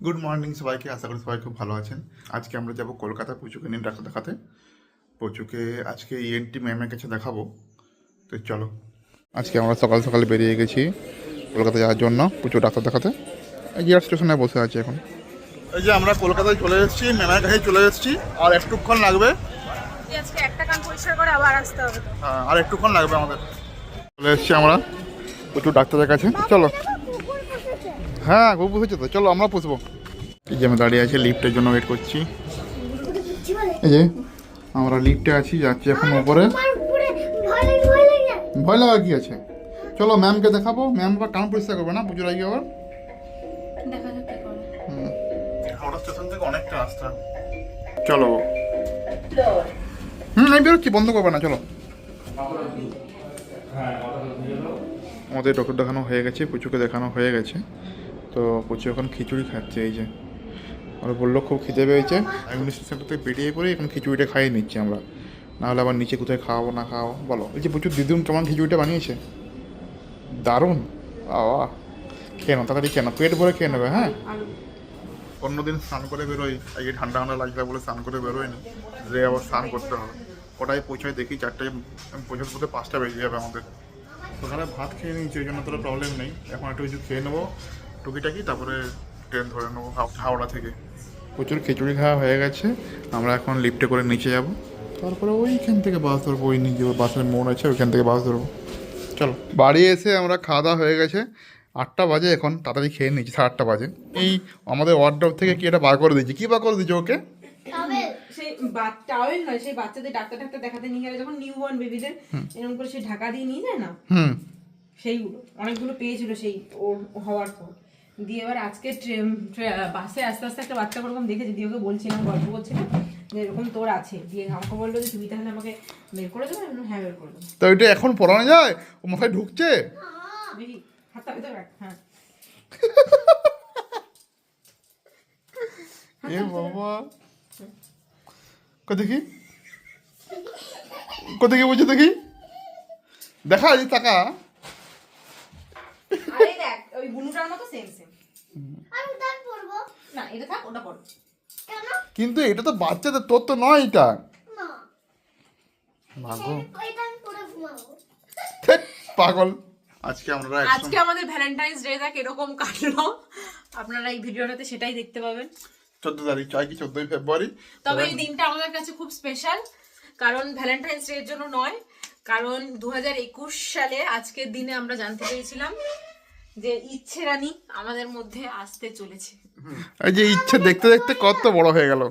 Good morning সবাইকে, আশা করি সবাই খুব ভালো আছেন। আজকে আমরা যাব কলকাতা পুচুকে নিয়ে ডাক্তার দেখাতে। পুচুকে আজকে ইএনটি ম্যামের কাছে দেখাবো। তো চলো, আজকে আমরা সকাল সকাল বেরিয়ে গেছি কলকাতা যাওয়ার জন্য পুচু ডাক্তার দেখাতে। জিআর স্টেশনে বসে আছি এখন। এই যে আমরা কলকাতায় চলে এসেছি, ম্যামের কাছে চলে এসেছি। আর একটুক্ষণ লাগবে, আজকে একটা কান পরিষ্কার করে আবার আসতে হবে। হ্যাঁ আর একটুক্ষণ লাগবে আমাদের। চলে এসেছি আমরা পুচু ডাক্তারের কাছে, চলো। হ্যাঁ খুব বুঝেছো তো, চলো আমরা পুষবো। এই যে আমরা দাঁড়িয়ে আছি, লিফটের জন্য ওয়েট করছি। এই যে আমরা লিফটে আছি, যাচ্ছি এখন উপরে। ভয় লাগা কি আছে, চলো ম্যামকে দেখাবো। ম্যাম আবার কান পরিষ্কার করবে না পুজোর আগে আবার। দেখা যাক কি করে। হাওড়া স্টেশন থেকে অনেকটা রাস্তা, চলো। আমি বেরোচ্ছি, বন্ধ করবে না, চলো। আমাদের ডক্টর দেখানো হয়ে গেছে, পুচুকে দেখানো হয়ে গেছে। তো পুচু এখন খিচুড়ি খাচ্ছে। এই যে আমরা বললো খুব খিদে পেয়েছে, অ্যাডমিনিস্ট্রেশন সেন্টার থেকে বেরিয়ে পড়ে এখন খিচুড়িটা খাইয়ে নিচ্ছি আমরা। নাহলে আবার নিচে কোথায় খাওয়াবো না খাওয়াবো বলো। এই যে প্রচুর দিদুন কেমন খিচুড়িটা বানিয়েছে, দারুণ। বাবা খেয়ে নাও তাড়াতাড়ি, খেয়ে নাও, পেট ভরে খেয়ে নেবে। হ্যাঁ, অন্যদিন স্নান করে বেরোই, আজকে ঠান্ডা ঠান্ডা লাগবে বলে স্নান করে বেরোয়নি, যে আবার স্নান করতে হবে। ওটাই পৌঁছায় দেখি 4টায়, পৌঁছাতে পৌঁছতে 5টা বেজে যাবে আমাদের। সকালে ভাত খেয়ে নিয়েছি, ওই জন্য তোর প্রবলেম নেই। এখন একটু কিছু খেয়ে নেবো টুকিটাকি, তারপরে ট্রেন ধরে নেবো হাওড়া থেকে। প্রচুর খিচুড়ি খাওয়া হয়ে গেছে, আমরা এখন লিফটে করে নিচে যাব। তারপরে ওইখান থেকে বাস ধরবো, ওই নিজে বাসের মোড় আছে ওইখান থেকে বাস ধরবো। চলো, বাড়ি এসে আমরা খাওয়া দাওয়া হয়ে গেছে। 8টা বাজে এখন, তাড়াতাড়ি খেয়ে নিচ্ছি, 8:30 বাজে। এই আমাদের ওয়ার্ডরোব থেকে কি এটা বার করে দিয়েছি। কি বার করে দিয়েছি ওকে? সেই টাওয়েল নয়, সেই বাচ্চাদের ডাক্তার দেখাতে নিয়ে গেলে যখন নিউ বর্ন বেবিদের এরকম করে সেই ঢাকা দিয়ে নিয়ে যায় না, সেইগুলো অনেকগুলো পেয়েছিল সেই ওর হওয়ার পর। দিয়ে এবার আজকে বাসে আস্তে আস্তে একটা বাচ্চা ওরকম দেখেছি, দিয়ে ওকে বলছিলাম, গল্প করছিলাম যে এরকম তোর আছে। দিয়ে আমাকে বললো যে তুমি তাহলে আমাকে বের করে দেবে। হ্যাঁ বের করে দেবো। তো এটা এখন পড়ানো যায়? ও মাথায় ঢুকছে? দেখি হাতটা ভেতরে রাখ। হ্যাঁ এ বাবা, দেখি দেখি বুঝে দেখি, দেখা এই টাকা। আরে দেখ ওই বুনুটার মতো সেম সেম। আমি তার পরবো না, এটা থাক, ওটা পর। কেন? কিন্তু এটা তো বাচ্চাদের, তোর তো নয় এটা। না মাগো, এটা আমি পরে ঘুমাবো। পাগল। আজকে আমাদের ভ্যালেন্টাইন্স ডে টা কিরকম কাটলো আপনারা এই ভিডিওটাতে সেটাই দেখতে পাবেন। 14 তারিখ, চাই কি 14ই ফেব্রুয়ারি। তবে এই দিনটা আমাদের কাছে খুব স্পেশাল, কারণ ভ্যালেন্টাইন্স ডে এর জন্য নয়, কারণ 2021 সালে আজকের দিনে আমরা জানতে পেরেছিলাম যে ইচ্ছে রানী আমাদের মধ্যে আসতে চলেছে। এই যে ইচ্ছে দেখতে দেখতে কত বড় হয়ে গেল।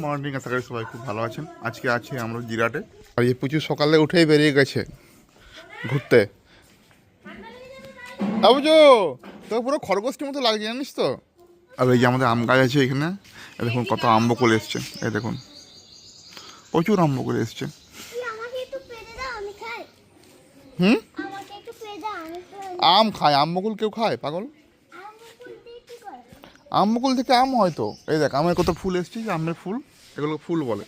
মর্নিং, আশা করি সবাই খুব ভালো আছেন। আজকে আছি আমরা জিরাটে। আর এই প্রচুর সকালে উঠেই বেরিয়ে গেছে ঘুরতে। আবুজো, তো পুরো খরগোশটির মতো লাগছে জানিস তো। আর এই যে আমাদের আম গাছ আছে এখানে, দেখুন কত আম বকুল এসছে। এই দেখুন প্রচুর আম বকুল এসছে। আম খায়, আম বকুল কেউ খায় পাগল? আম বকুল থেকে আম হয় তো। এই দেখ আমের কত ফুল এসছে, আমের ফুল, এগুলো ফুল বলে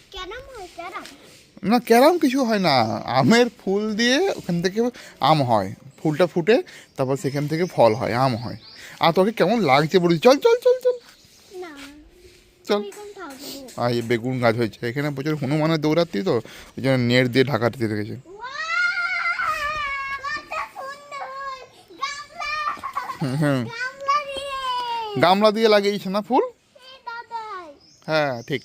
না। ক্যারাম কিছু হয় না, আমের ফুল দিয়ে ওখান থেকে আম হয়, ফুলটা ফুটে তারপর সেখান থেকে ফল হয়, আম হয়। আর তোকে কেমন লাগছে বলি, চল চল চল চল চল। আর এই বেগুন গাছ হয়েছে এখানে, প্রচুর হনুমানের দৌড়াত্রি তো, ওই জন্য নেট দিয়ে ঢাকা দিয়ে রেখেছে। হুম, গামলা দিয়ে লাগিয়েছে না ফুল। হ্যাঁ ঠিক।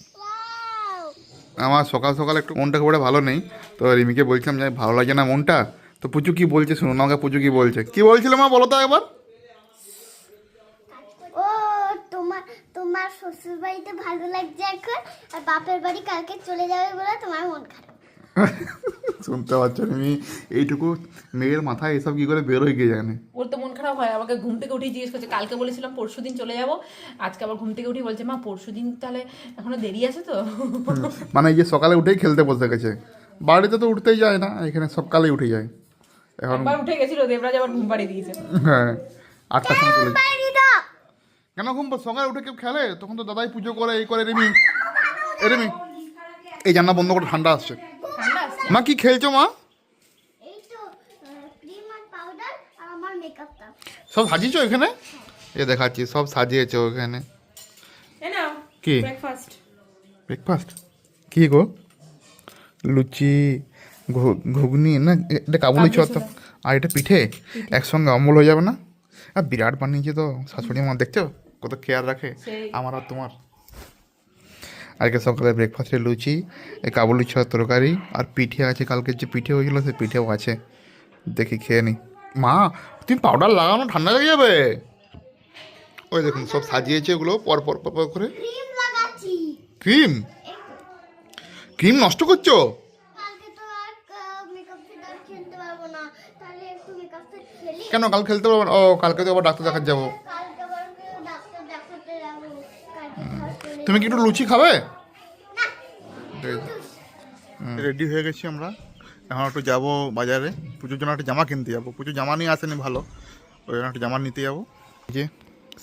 আমার সকাল সকাল একটু মনটা খুব একটা ভালো নেই, তো রিমিকে বলছিলাম যে ভালো লাগে না মনটা। তো পুচু কি বলছে শুনুন, আমাকে পুচু কি বলছে, কি বলছিল মা বলো তো একবার। ও তোমার তোমার শ্বশুর বাড়িতে ভালো লাগছে এখন, আর বাপের বাড়ি কালকে চলে যাবে বলে তোমার মন খারাপ। শুনতে পাচ্ছ রিমি, এইটুকু মেয়ের মাথায় এসব কি করে বেরোয় গিয়ে জানে। ওর তো মন খারাপ হয়, আমাকে ঘুম থেকে উঠে জিজ্ঞেস করছে, কালকে বলেছিলাম পরশুদিন চলে যাব, আজকে আবার ঘুম থেকে উঠে বলছে মা পরশুদিন তাহলে এখনো দেরি আছে তো। মানে এই যে সকালে উঠেই খেলতে বসে গেছে, বাড়িতে তো উঠতেই যায় না, এখানে সকালেই উঠে যায়। এখন একবার উঠে গেছিল, দেবরাজ আবার ঘুম পাড়িয়ে দিয়েছে। হ্যাঁ 8টার সময় চলে যায়। কেন ঘুম সকালে উঠে কেউ খেলে? তখন তো দাদাই পুজো করে, এই করে। রিমি রিমি এই জানলা বন্ধ করে, ঠান্ডা আসছে। ঠান্ডা আসছে। মা কি খেলছো মা? এই তো ক্রিম আর পাউডার আর আমার মেকআপ মেকআপটা। সব সাজিয়েছো এখানে? এ দেখাচ্ছি সব সাজিয়েছো ওখানে। এই নাও কি ব্রেকফাস্ট। ব্রেকফাস্ট? কি গো? লুচি, ঘুগনি না এটা কাবুলি ছোলা তো, আর এটা পিঠে একসঙ্গে অম্বল হয়ে যাবে না? আর বিরাট বানিয়েছে তো শাশুড়ি মা, দেখছো কত কেয়ার রাখে আমার আর তোমার। আজকে সকালে ব্রেকফাস্টে লুচি, এই কাবুলি ছোলার তরকারি আর পিঠে আছে, কালকে যে পিঠে হয়েছিল সে পিঠেও আছে, দেখি খেয়ে নি। মা তুমি পাউডার লাগানো, ঠান্ডা লেগে যাবে। ওই দেখুন সব সাজিয়েছে ওগুলো পর পর পর পর করে। ক্রিম লাগাচ্ছি। ক্রিম? ক্রিম নষ্ট করছো? কালকে তো আর মেকআপ সেট আর খেলতে পারবো না, তাহলে একটু মেকআপ সেট খেলি। কেন কাল খেলতে পারবে না? ও কালকে তো আবার ডাক্তার দেখাতে যাবো। কালকে আবার ডাক্তার দেখাতে যাবো। কালকে হসপিটালে তুমি কি একটু লুচি খাবে? রেডি হয়ে গেছি আমরা, এখন একটু যাবো বাজারে, পুজোর জন্য একটা জামা কিনতে যাবো। পুজোর জামা নিয়ে আসেনি ভালো, ওই জন্য একটা জামা নিতে যাবো। যে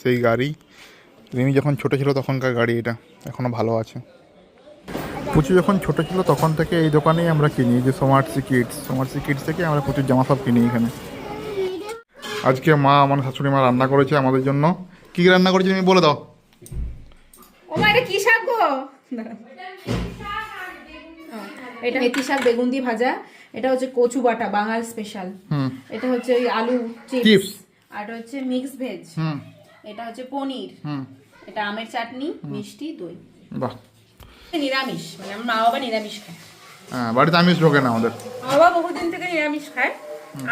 সেই গাড়ি, রিমি যখন ছোটো ছিল তখনকার গাড়ি এটা, এখনও ভালো আছে। পুজো যখন ছোটো ছিল তখন থেকে এই দোকানেই আমরা কিনি, যে সোমার্সি কিডস থেকে আমরা প্রচুর জামা সব কিনি এখানে। আজকে মা আমার শাশুড়ি মা রান্না করেছে আমাদের জন্য। কী রান্না করেছে তুমি বলে দাও। ও মা এটা কি শাক গো? এটা মেথি শাক বেগুন দিয়ে ভাজা, এটা হচ্ছে কচু বাটা বাঙাল স্পেশাল, এটা হচ্ছে ওই আলু চিপস, আর এটা হচ্ছে মিক্স ভেজ, এটা হচ্ছে পনির, এটা আমের চাটনি, মিষ্টি, দই। বাহ, নিরামিষ, মানে আমার মা বাবা নিরামিষ খায়। হ্যাঁ, বাড়িতে আমিষ ঢোকে না আমাদের। মা বাবা বহুদিন থেকে নিরামিষ খায়,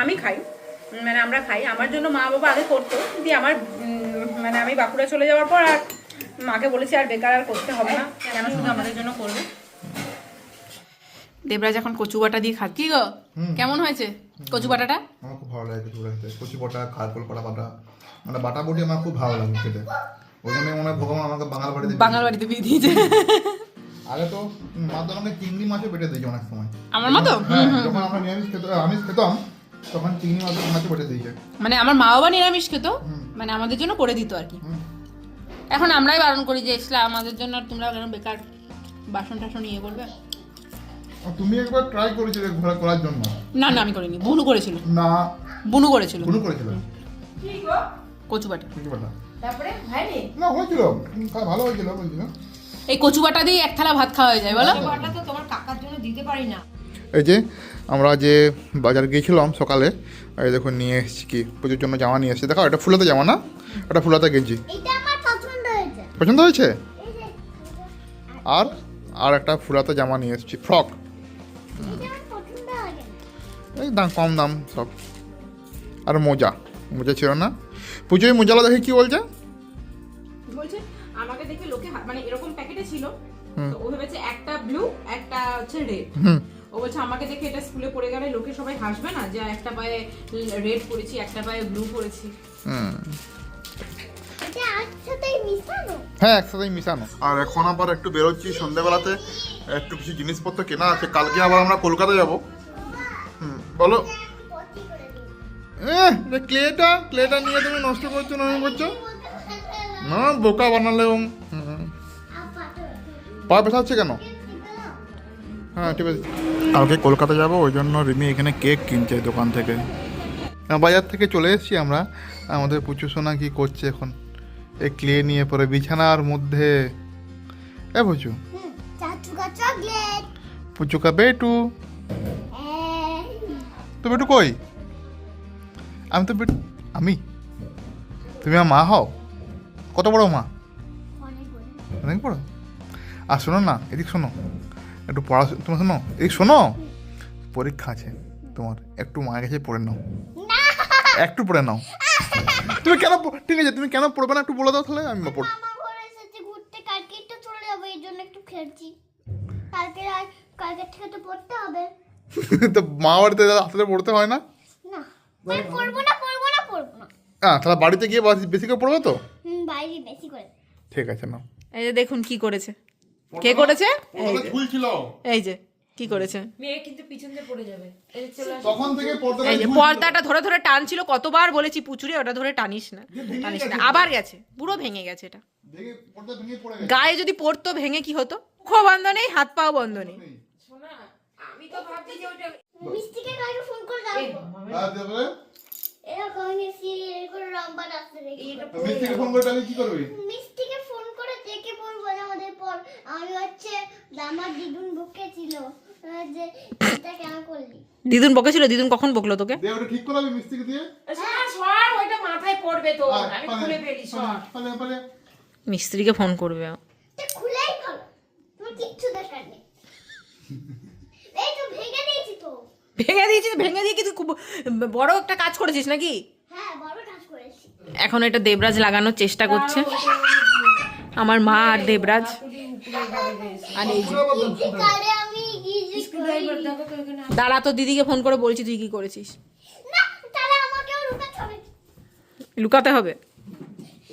আমি খাই, মানে আমরা খাই। আমার জন্য মা বাবা আগে করতো, দিয়ে আমার মানে আমি বাঁকুড়া চলে যাওয়ার পর আর মাকে বলেছি আর বেকার আর করতে হবে না, কেন শুধু আমাদের জন্য করবে। দেবরাজ এখন কচু বাটা দিয়ে খাচ্ছি। কি গো, কেমন হয়েছে কচু বাটাটা? আমার খুব ভালো লাগে কচু বাটা খেতে, কচু বাটা, খারকোল করা বাটা, মানে বাটা বটি আমার খুব ভালো লাগে খেতে। ওই জন্য মনে হয় ভগবান আমাকে বাঙাল বাড়িতে বিয়ে দিয়েছে। আগে তো মা তো আমাকে চিংড়ি মাছও বেটে দিয়েছে অনেক সময়। আমার মা তো যখন আমরা আমিষ খেতাম তখন চিংড়ি মাছও বেটে দিয়েছে। মানে আমার মা বাবা নিরামিষ খেত, মানে আমাদের জন্য করে দিত আর কি। এখন আমরাই বারণ করি যে ইসলাম আমাদের জন্য, আর তোমরা কেন বেকার বাসন টাসন ইয়ে করবে। তুমি একবার ট্রাই করেছিলে ঘোরা করার জন্য? না না, আমি করিনি, বুনু করেছিল। না, বুনু করেছিল। কচু বাটা। তারপরে হয়নি? না, হয়েছিল, ভালো হয়েছিল বলছিল। এই কচু বাটা দিয়ে এক থালা ভাত খাওয়া যায় বলো? বাটা তো তোমার কাকার জন্য দিতে পারি না। এই যে আমরা যে বাজার গিয়েছিলাম সকালে, এই দেখো নিয়ে এসেছি কি পুজোর জন্য জামা নিয়ে এসেছি। দেখো এটা ফুলাতে জামা না, এটা ফুলাতে গেঞ্জি। এটা আমার পছন্দ হয়েছে। পছন্দ হয়েছে? এই যে আর একটা ফুলাতে জামা নিয়ে এসেছি, ফ্রক। এটা আমার পছন্দ লাগে না। এই দাম কম দাম সব। আর মোজা ছিল না পুজোয়, মোজালা দেখে কি বলছে? বলছে আমাকে দেখে লোকে মানে এরকম প্যাকেটে ছিল তো ও ভেবেছে একটা ব্লু একটা হচ্ছে রেড। ও বলছে আমাকে দেখে এটা স্কুলে পড়ে গেলে লোকে সবাই হাসবে না যে একটা পায়ে রেড পরেছি একটা পায়ে ব্লু পরেছি। এটা একসাথেই মিশানো? হ্যাঁ, একসাথেই মিশানো। আর এখন আবার একটু বেরোচ্ছি সন্ধ্যাবেলাতে, একটু কিছু জিনিসপত্র কেনা আছে, কালকে আবার আমরা কলকাতা যাবো। বলো। ক্লেটা নিয়ে তুমি নষ্ট করছো না, বোকা বানালে। পা ব্যথাচ্ছে কেন? হ্যাঁ, ঠিক আছে। কালকে কলকাতা যাবো, ওই জন্য রিমি এখানে কেক কিনছে দোকান থেকে। বাজার থেকে চলে এসেছি আমরা। আমাদের পুচু সোনা কি করছে এখন, এই ক্লে নিয়ে পরে বিছানার মধ্যে। এ পুচু, চাচুকা চকলেট। পুচুকা বেটু। তো বেটু কই? আমি তো বেটু। আমি? তুমি আমার মা হও? কত বড় মা? অনেক বড়। আর শোনো না, এদিক শোনো, একটু পড়াশোনা, তোমার শোনো, এদিক শোনো, পরীক্ষা আছে তোমার, একটু মায়ের কাছে পড়ে নাও, একটু পড়ে নাও। তুমি কেন, ঠিক আছে তুমি কেন পড়বে না একটু বলে দাও, তাহলে আমি পড়ব। আমার ঘরে এসেছি ঘুরতে, কালকে একটু চলে যাবো, এই জন্য একটু খেলছি। কালকে থেকে তো পড়তে হবে। তো মা বাড়িতে আসলে পড়তে হয় না? না, পড়বো না। তাহলে বাড়িতে গিয়ে বেশি করে পড়বে তো? বাইরে বেশি করে। ঠিক আছে নাও। এই যে দেখুন কি করেছে, কে করেছে, ঝুলছিল। এই যে কি করেছে, মেয়ে কিন্তু পিছন দিয়ে পড়ে যাবে। তখন থেকে এই যে পর্দাটা ধরে ধরে টানছিল, কতবার বলেছি পুচুরে ওটা ধরে টানিস না, আবার গেছে, পুরো ভেঙে গেছে। এটা গায়ে যদি পড়তো ভেঙে কি হতো? মুখও বন্ধ নেই, হাত পাও বন্ধ নেই। আমি তো ভাবছি যে ওটা মিষ্টিকে কালকে ফোন করে দাও। এরকম সিরিয়াল করে লম্বা রাস্তা রেখে মিস্ত্রিকে ফোন করে তাহলে কি করবি? মিষ্টিকে ফোন করে ডেকে বলবো যে আমাদের পর আমি হচ্ছে আমার দিদুন বুকে ছিল যে এটা কেন করলি। দিদুন বকেছিল? দিদুন কখন বকলো তোকে? দে ওটা ঠিক করাবি মিস্ত্রিকে দিয়ে। সর, ওইটা মাথায় পড়বে তো, আমি খুলে ফেলি। সর, পালে মিস্ত্রিকে ফোন করবে। এটা খুলেই ভালো, তোমার কিচ্ছু দরকার নেই। এই তো ভেঙে দিয়েছি তো। ভেঙে দিয়েছিস? ভেঙে দিয়ে কি তুই খুব বড় একটা কাজ করেছিস নাকি? হ্যাঁ বড় কাজ করেছি। এখন এটা দেবরাজ লাগানোর চেষ্টা করছে, আমার মা আর দেবরাজ। আর এই যে কি কালে আমি ইজি করি দাঁড়া, তো দিদিকে ফোন করে বলছি তুই কি করেছিস। না, তাহলে আমাকেও রুকাতে হবে। লুকাতে হবে।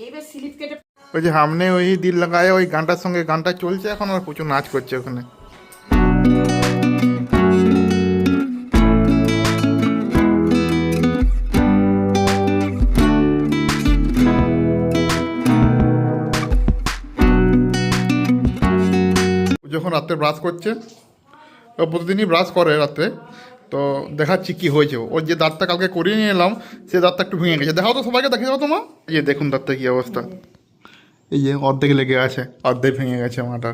এইবার স্লিপ কেটে ওই যে সামনে ওই দিল লাগায় ওই গানটার সঙ্গে গানটা চলছে এখন, আর প্রচুর নাচ করছে ওখানে। যখন রাত্রে ব্রাশ করছে, ও প্রতিদিনই ব্রাশ করে রাত্রে, তো দেখাচ্ছি কি হয়েছে। ওর যে দাঁতটা কালকে করিয়ে নিয়ে এলাম, সে দাঁতটা একটু ভেঙে গেছে। দেখাও তো সবাইকে, দেখে যাও তোমার। এই যে দেখুন দাঁতটা কি অবস্থা, এই যে অর্ধেক লেগে আছে, অর্ধেক ভেঙে গেছে আমারটা।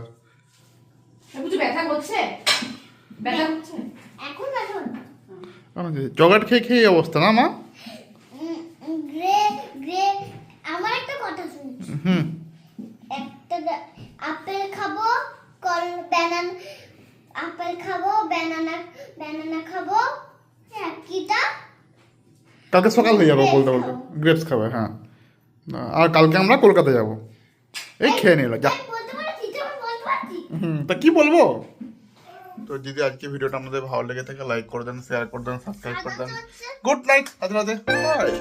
বুঝি ব্যথা করছে? ব্যথা করছে? এখন এখন জগাট খেয়ে খেয়ে এই অবস্থা না মা? গ্রে গ্রে আমার একটা কথা শুন। হুম। একটা আপেল খাবো, ব্যানানা, আপেল খাবো, ব্যানানা খাবো, কিটা কালকে সকাল হয়ে যাবো বলতে বলতে। গ্রেপস খাবে, হ্যাঁ। আর কালকে আমরা কলকাতা যাব। এই খেয়ে নিল যা। বলতে পারছি, যেমন বলতে পারছি। তা কি বলবো। তো যদি আজকে ভিডিওটা আমাদের ভালো লেগে থাকে লাইক করে দেন, শেয়ার করে দেন, সাবস্ক্রাইব করে দেন। Good night, Radhe Radhe, by.